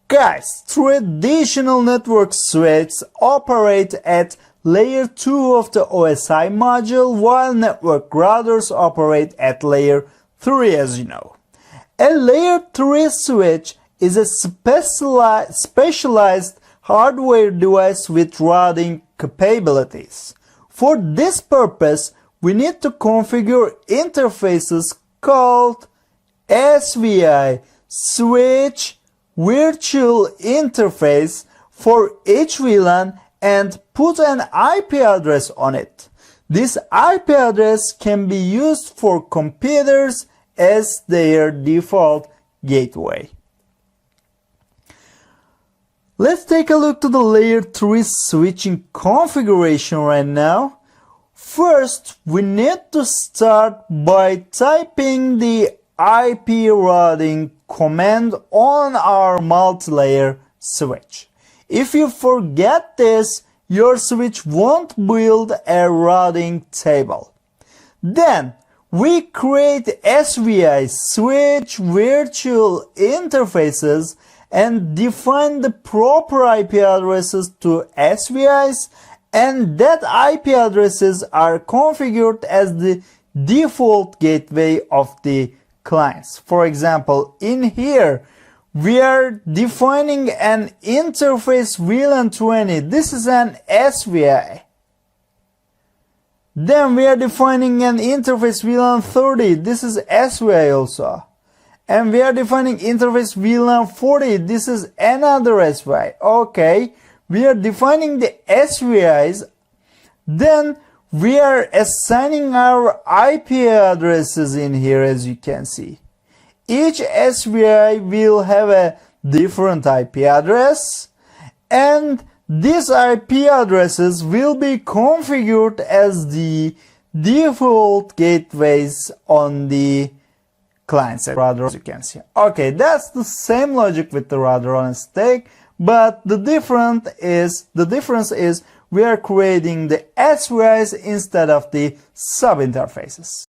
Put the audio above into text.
Guys, traditional network switches operate at layer 2 of the OSI module, while network routers operate at layer 3, as you know. A layer 3 switch is a specialized hardware device with routing capabilities. For this purpose, we need to configure interfaces called SVI, Switch Virtual Interface, for each VLAN and put an IP address on it. This IP address can be used for computers as their default gateway. Let's take a look to the layer 3 switching configuration right now. First, we need to start by typing the IP routing command on our multi-layer switch. If you forget this, your switch won't build a routing table. Then, we create SVI, Switch Virtual Interfaces, and define the proper IP addresses to SVIs, and that IP addresses are configured as the default gateway of the clients. For example, in here, we are defining an interface VLAN 20. This is an SVI. Then we are defining an interface VLAN 30. This is SVI also. And we are defining interface VLAN 40. This is another SVI. Okay. We are defining the SVIs. Then we are assigning our IP addresses in here, as you can see. Each SVI will have a different IP address, and these IP addresses will be configured as the default gateways on the client side router, as you can see. Okay, that's the same logic with the router on a stack, but the difference is we are creating the SVIs instead of the sub interfaces.